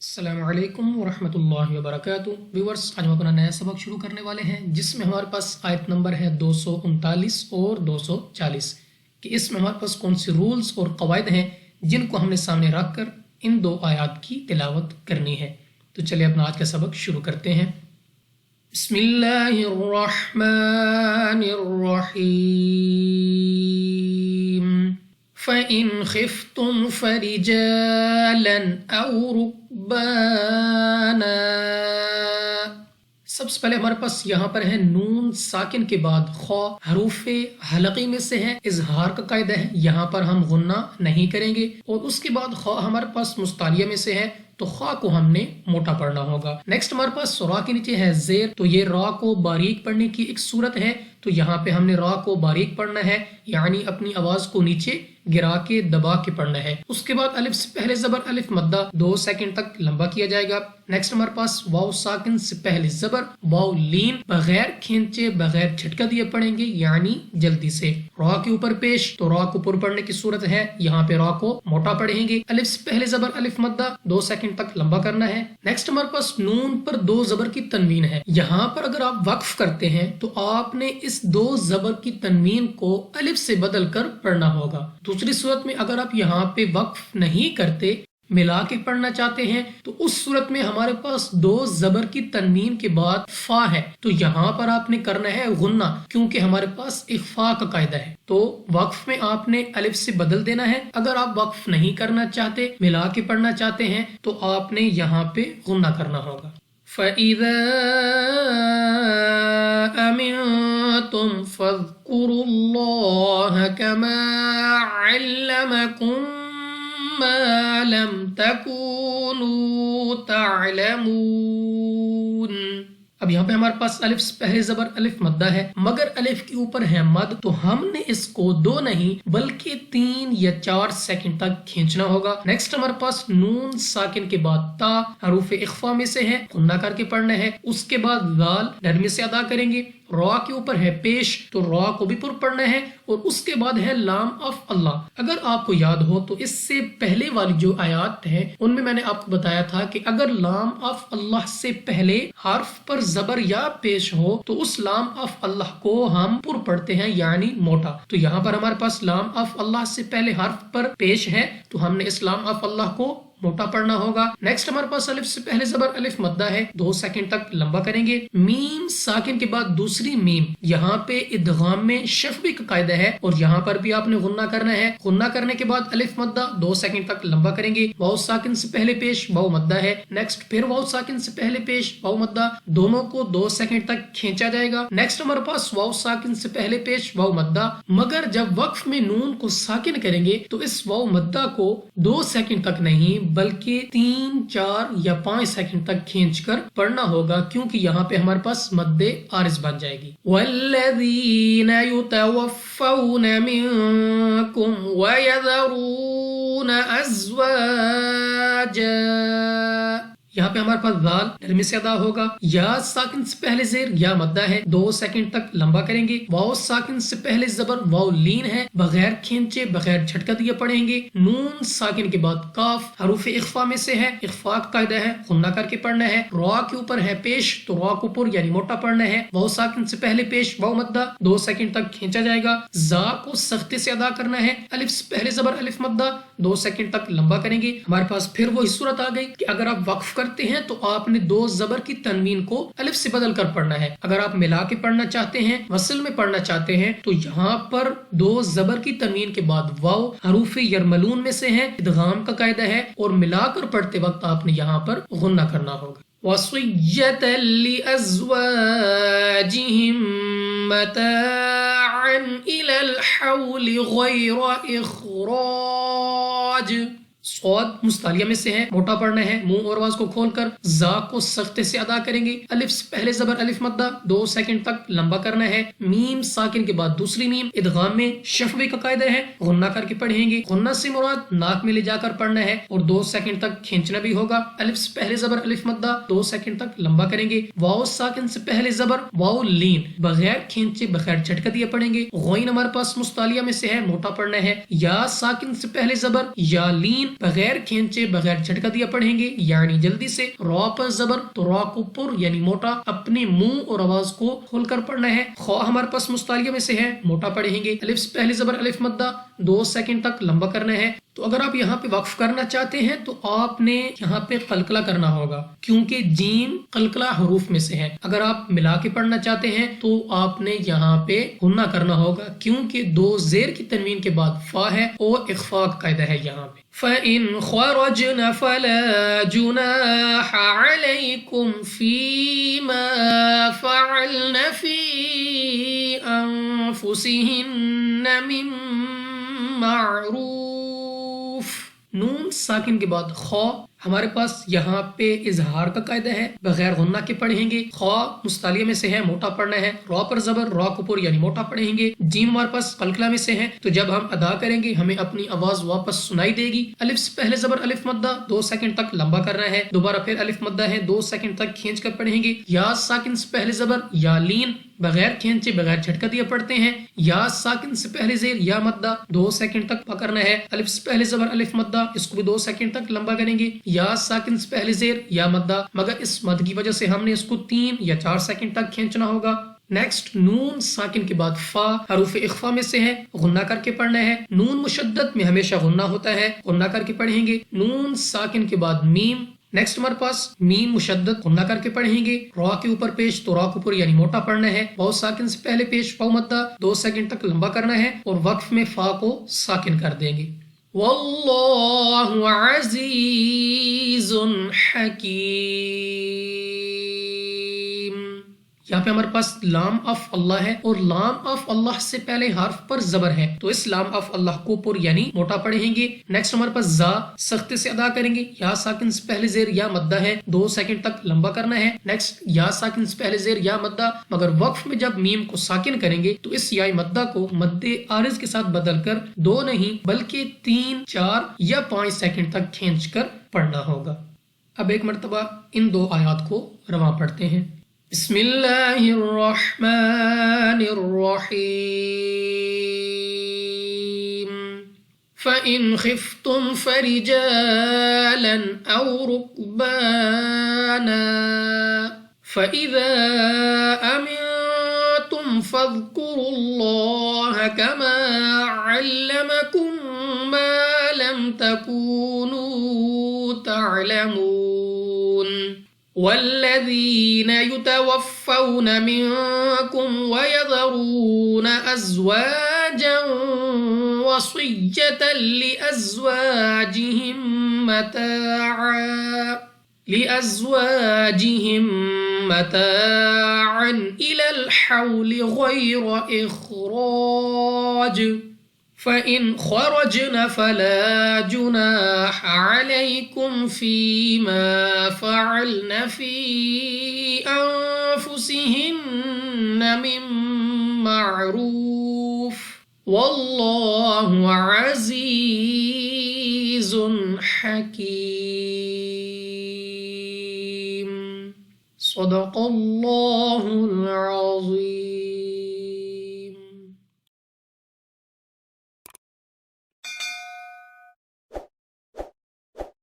अस्सलामु अलैकुम वरहमतुल्लाहि वबरकातुहू। व्यूअर्स, आज हम अपना नया सबक शुरू करने वाले हैं जिसमें हमारे पास आयत नंबर है 239 और 240 कि इसमें हमारे पास कौन सी रूल्स और कवायद हैं जिनको हमने सामने रख कर इन दो आयत की तिलावत करनी है। तो चलिए अपना आज का सबक शुरू करते हैं। बिस्मिल्लाहिर्रहमानिर्रहीम। फ़इन ख़िफ़्तुम फ़रिजालन औ रुकबाना। सबसे पहले हमारे पास यहाँ पर है नून साकिन के बाद खौ हरूफे हलकी में से है, इजहार का कायदा है, यहाँ पर हम गुन्ना नहीं करेंगे। और उसके बाद खौ हमारे पास मुस्तालिया में से है तो खा को हमने मोटा पढ़ना होगा। नेक्स्ट हमारे पास रा के नीचे है जेर, तो ये रा को बारीक पढ़ने की एक सूरत है, तो यहाँ पे हमने रा को बारीक पढ़ना है, यानी अपनी आवाज को नीचे गिरा के दबा के पढ़ना है। उसके बाद अलिफ से पहले जबर अलिफ मद्दा 2 सेकंड तक लंबा किया जाएगा। नेक्स्ट हमारे पास वाव साकिन से पहले जबर वाव लीन बगैर खींचे बगैर झटका दिए पढ़ेंगे, यानी जल्दी से। रा के ऊपर पेश, तो रा को पुर पढ़ने की सूरत है, यहाँ पे रा को मोटा पढ़ेंगे। अलिफ से पहले जबर अलिफ मद्दा 2 सेकंड तक लंबा करना है। नेक्स्ट हमारे पास नून पर 2 जबर की तनवीन है। यहाँ पर अगर आप वक्फ करते हैं तो आपने इस 2 जबर की तनवीन को अलिफ से बदल कर पढ़ना होगा। दूसरी सूरत में अगर आप यहाँ पे वक्फ नहीं करते, मिला के पढ़ना चाहते हैं, तो उस सूरत में हमारे पास 2 जबर की तनवीन के बाद फा है, तो यहाँ पर आपने करना है गुन्ना, क्योंकि हमारे पास इख्फा का कायदा है। तो वक्फ में आपने अलिफ से बदल देना है। अगर आप वक्फ नहीं करना चाहते, मिला के पढ़ना चाहते हैं, तो आपने यहाँ पे गुन्ना करना होगा। फ़इज़ा अमिनतुम फ़ज़्कुरुल्लाह कमा अल्लमकुम मा लम तकूनू तअलमून। अब यहाँ पे हमारे पास अलिफ से पहले जबर अलिफ मद्दा है, मगर अलिफ के ऊपर है मद, तो हमने इसको 2 नहीं बल्कि 3 या 4 सेकंड तक खींचना होगा। नेक्स्ट हमारे पास नून साकिन के बाद ता हरूफ इख्फा में से है, गुन्ना करके पढ़ना है। उसके बाद लाल नरमी से अदा करेंगे। रा के ऊपर है पेश, तो रा को भी पुर पढ़ना है। और उसके बाद है लाम ऑफ अल्लाह। अगर आपको याद हो तो इससे पहले वाली जो आयात है उनमें मैंने आपको बताया था कि अगर लाम ऑफ अल्लाह से पहले हर्फ पर जबर या पेश हो तो उस लाम ऑफ अल्लाह को हम पुर पढ़ते हैं, यानी मोटा। तो यहाँ पर हमारे पास लाम ऑफ अल्लाह से पहले हर्फ पर पेश है, तो हमने इस लाम ऑफ अल्लाह को मोटा पढ़ना होगा। नेक्स्ट हमारे पास अलिफ से पहले जबर अलिफ मद्दा है, 2 सेकंड तक लंबा करेंगे। मीम साकिन के बाद दूसरी मीम, यहाँ पे इदगाम में शफ़ी का कायदा है, और यहाँ पर भी आपने गुन्ना करना है। गुन्ना करने के बाद अलिफ मद्दा 2 सेकंड तक लंबा करेंगे। वाव साकिन से पहले पेश वाव मद्दा है, नेक्स्ट फिर वाव साकिन से पहले पेश वाव मद्दा, दोनों को 2 सेकंड तक खींचा जाएगा। नेक्स्ट हमारे पास वाव साकिन से पहले पेश वाव मद्दा, मगर जब वक्फ में नून को साकिन करेंगे तो इस वाव मद्दा को 2 सेकंड तक नहीं बल्कि 3, 4 या 5 सेकंड तक खींचकर पढ़ना होगा, क्योंकि यहाँ पे हमारे पास मद्दे आरिज बन जाएगी। वल्लज़ीना युतवफ़्फ़ौना मिनकुम वयज़रूना अज़वाजा, यहाँ पे हमारे पास दाल नरमी से अदा होगा। या साकिन से पहले जेर या मद्दा है, 2 सेकंड तक लंबा करेंगे। वाव साकिन से पहले जबर वाव लीन है, बगैर खींचे बगैर झटका दिए पढ़ेंगे। नून साकिन के बाद काफ हरूफ इख्फा में से है, इख्फा का कायदा है, गुन्ना करके पढ़ना है। रा के ऊपर है पेश, तो रा को पुर यानी मोटा पढ़ना है। वाव साकिन से पहले पेश वाव मद्दा 2 सेकंड तक खींचा जाएगा। जा को सख्ती से अदा करना है। अलिफ से पहले जबर अलिफ मद्दा 2 सेकंड तक लंबा करेंगे। हमारे पास फिर वही सूरत आ गई कि अगर आप वक्फ करते हैं तो आपने 2 जबर की तनवीन को अलिफ से बदल कर पढ़ना है। अगर आप मिला के पढ़ना चाहते हैं, वसल में पढ़ना चाहते हैं, तो यहाँ पर 2 जबर की तनवीन के बाद वाव हरूफ यरमलून में से है, इदगाम का कायदा है, और मिलाकर पढ़ते वक्त आपने यहाँ पर गुन्ना करना होगा। वसिय्यतन लिअज़वाजिहिम मताअन इलल हौलि गैर इखराज। सौद मुस्तालिया में से है, मोटा पढ़ना है। मुंह और आवाज को खोलकर जा को सख्ते से अदा करेंगे। अलिफ से पहले जबर अलिफ मद्दा 2 सेकंड तक लंबा करना है। मीम साकिन के बाद दूसरी मीम, इदगाम में शफ़ी का कायदा है, गुन्ना करके पढ़ेंगे। गुन्ना से मुराद नाक में ले जाकर पढ़ना है और 2 सेकंड तक खींचना भी होगा। अलिफ से पहले जबर अलिफ मद्दा 2 सेकंड तक लंबा करेंगे। वाव साकिन से पहले जबर वाव लीन बगैर खींचे बगैर झटका दिए पढ़ेंगे। गौइन हमारे पास मुस्तालिया में से है, मोटा पढ़ना है। या साकिन से पहले जबर या लीन بغیر کھینچے بغیر جھٹکا دیا پڑھیں گے، یعنی جلدی سے۔ را پر زبر تو را کو پر یعنی موٹا اپنے منہ اور آواز کو کھول کر پڑھنا ہے۔ خا ہمارے پاس مستعلیہ میں سے ہے، موٹا پڑھیں گے۔ الف سے پہلے زبر الف مدہ 2 سیکنڈ تک لمبا کرنا ہے۔ تو اگر آپ یہاں پہ وقف کرنا چاہتے ہیں تو آپ نے یہاں پہ قلقلہ کرنا ہوگا، کیونکہ جیم قلقلہ حروف میں سے ہے۔ اگر آپ ملا کے پڑھنا چاہتے ہیں تو آپ نے یہاں پہ غنہ کرنا ہوگا، کیونکہ 2 زیر کی تنوین کے بعد فا ہے اور اخفاء کا قاعدہ ہے یہاں پہ۔ فَإِنْ خَرَجْنَ فَلَا جُنَاحَ عَلَيْكُمْ فِي مَا فَعَلْنَ فِي أَنفُسِهِنَّ مِن معروف۔ نون ساکن کے بعد خا ہمارے پاس یہاں پہ اظہار کا قاعدہ ہے، بغیر غنہ کے پڑھیں گے۔ خا مستعلیہ میں سے ہے، موٹا پڑھنا ہے۔ را پر زبر را کو پر یعنی موٹا پڑھیں گے۔ جیم ہمارے پاس قلقلہ میں سے ہے، تو جب ہم ادا کریں گے ہمیں اپنی آواز واپس سنائی دے گی۔ الف سے پہلے زبر الف مدہ 2 سیکنڈ تک لمبا کرنا ہے، دوبارہ پھر الف مدہ ہے 2 سیکنڈ تک کھینچ کر پڑھیں گے۔ یا ساکن سے پہلے زبر یا لین بغیر کھینچے بغیر جھٹکا دیا پڑھتے ہیں۔ یا ساکن سے پہلے زیر یا مدہ 2 سیکنڈ تک پکڑنا ہے۔ الف سے پہلے زبر الف مدہ، اس کو بھی 2 سیکنڈ تک لمبا کریں گے۔ یا ساکن سے پہلے زیر یا مدہ، مگر اس مد کی وجہ سے ہم نے اس کو 3 یا 4 سیکنڈ تک کھینچنا ہوگا۔ نیکسٹ نون ساکن کے بعد فا حروف اخفا میں سے ہے، غنہ کر کے پڑھنا ہے۔ نون مشدد میں ہمیشہ غنہ ہوتا ہے، غنہ کر کے پڑھیں گے۔ نون ساکن کے بعد میم، نیکسٹ ہمارے پاس میم مشدد غنہ کر کے پڑھیں گے۔ را کے اوپر پیش تو را کو پر یعنی موٹا پڑھنا ہے۔ واو ساکن سے پہلے پیش واو مدہ 2 سیکنڈ تک لمبا کرنا ہے اور وقف میں فا کو ساکن کر دیں گے۔ واللہ عزیز حکیم۔ یہاں پہ ہمارے پاس لام آف اللہ ہے اور لام آف اللہ سے پہلے حرف پر زبر ہے، تو اس لام آف اللہ کو پر یعنی موٹا پڑھیں گے۔ نیکسٹ ہمارے پاس زا سخت سے ادا کریں گے۔ یا ساکن سے پہلے زیر یا مدہ ہے، 2 سیکنڈ تک لمبا کرنا ہے۔ نیکسٹ یا ساکن سے پہلے زیر یا مدہ، مگر وقف میں جب میم کو ساکن کریں گے تو اس یا مدہ کو مد عارض کے ساتھ بدل کر 2 نہیں بلکہ 3، 4 یا 5 سیکنڈ تک کھینچ کر پڑھنا ہوگا۔ اب ایک مرتبہ ان 2 آیات کو رواں پڑھتے ہیں۔ بسم اللہ الرحمن الرحیم۔ فَإِنْ خِفْتُمْ فَرِجَالًا أَوْ رُكْبَانًا فَإِذَا أَمِنْتُمْ فَاذْكُرُوا اللَّهَ كَمَا عَلَّمَكُمْ مَا لَمْ تَكُونُوا تَعْلَمُونَ والذين يتوفون منكم ويذرون أزواجا وصية لأزواجهم متاعا إلى الحول غير إخراج فَإِنْ خَرَجْنَ فَلَا جُنَاحَ عَلَيْكُمْ فِيمَا فَعَلْنَ فِي أَنفُسِهِنَّ مِن مَّعْرُوفٍ وَاللَّهُ عَزِيزٌ حَكِيمٌ۔ صدق اللہ العظیم۔